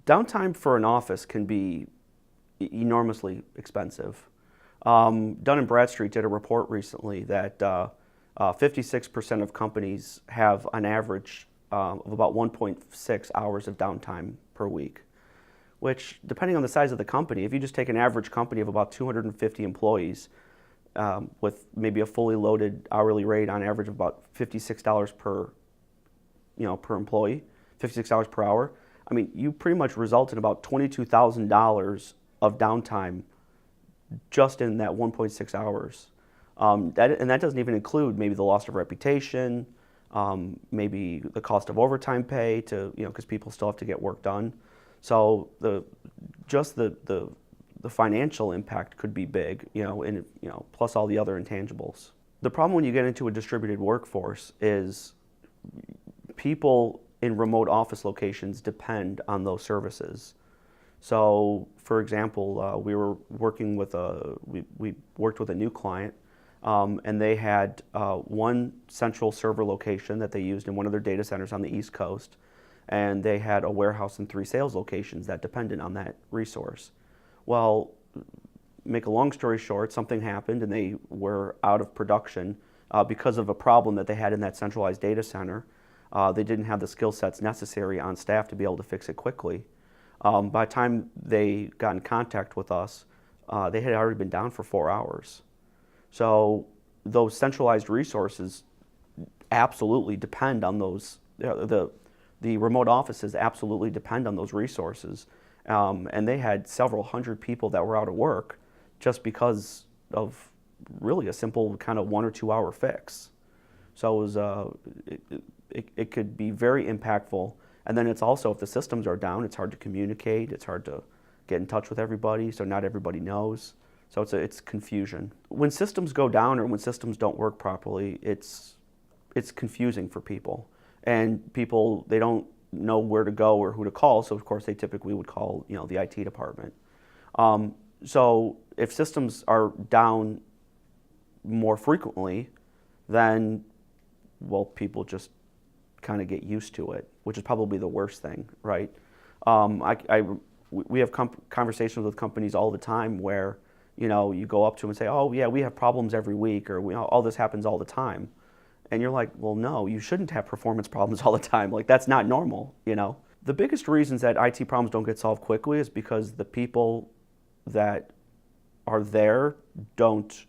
Downtime for an office can be enormously expensive. Dun& Bradstreet did a report recently that 56% of companies have an average of about 1.6 hours of downtime per week, which, depending on the size of the company, if you just take an average company of about 250 employees with maybe a fully loaded hourly rate on average of about $56 per employee, $56 per hour, I mean, you pretty much result in about $22,000 of downtime just in that 1.6 hours. And that doesn't even include maybe the loss of reputation, maybe the cost of overtime pay because people still have to get work done. So the financial impact could be big, plus all the other intangibles. The problem when you get into a distributed workforce is people in remote office locations depend on those services. So, for example, we worked with a new client, and they had one central server location that they used in one of their data centers on the East Coast, and they had a warehouse and 3 sales locations that depended on that resource. Well, make a long story short, something happened and they were out of production because of a problem that they had in that centralized data center. They didn't have the skill sets necessary on staff to be able to fix it quickly. By the time they got in contact with us, they had already been down for 4 hours. So those centralized resources absolutely depend on those, the remote offices absolutely depend on those resources. And they had several hundred people that were out of work just because of really a simple kind of 1 or 2 hour fix. So it was, it could be very impactful. And then it's also, if the systems are down, it's hard to communicate, it's hard to get in touch with everybody, so not everybody knows. So it's confusion. When systems go down or when systems don't work properly, it's confusing for people. And people, they don't know where to go or who to call, so of course they typically would call the IT department. So if systems are down more frequently, then, well, people just kind of get used to it, which is probably the worst thing, right? We have conversations with companies all the time where, you go up to them and say, oh yeah, we have problems every week, or all this happens all the time. And you're like, well, no, you shouldn't have performance problems all the time. Like, that's not normal, The biggest reasons that IT problems don't get solved quickly is because the people that are there don't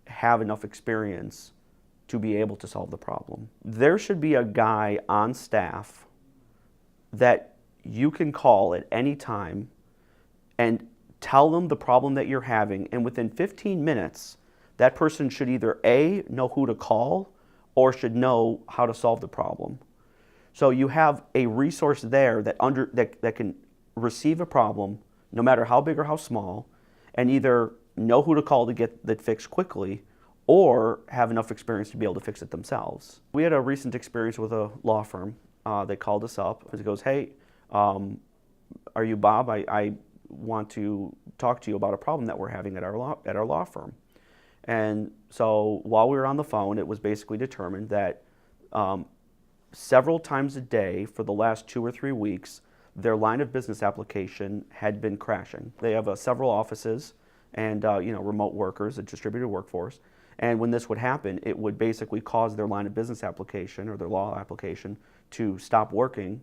have enough experience to be able to solve the problem. There should be a guy on staff that you can call at any time and tell them the problem that you're having, and within 15 minutes, that person should either A, know who to call, or should know how to solve the problem. So you have a resource there that can receive a problem, no matter how big or how small, and either know who to call to get that fixed quickly, or have enough experience to be able to fix it themselves. We had a recent experience with a law firm. They called us up and it goes, hey, are you Bob? I want to talk to you about a problem that we're having at our law firm. And so while we were on the phone, it was basically determined that several times a day for the last 2 or 3 weeks, their line of business application had been crashing. They have several offices and remote workers, a distributed workforce. And when this would happen, it would basically cause their line of business application or their law application to stop working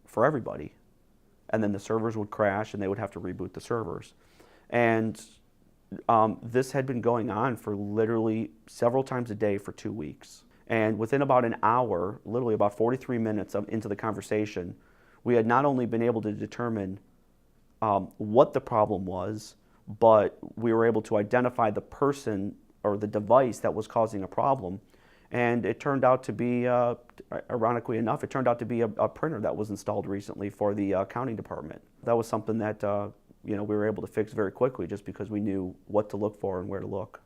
for everybody. And then the servers would crash and they would have to reboot the servers. And this had been going on for literally several times a day for 2 weeks. And within about an hour, literally about 43 minutes into the conversation, we had not only been able to determine what the problem was, but we were able to identify the person or the device that was causing a problem. And it turned out to be, ironically enough, it turned out to be a printer that was installed recently for the accounting department. That was something that we were able to fix very quickly just because we knew what to look for and where to look.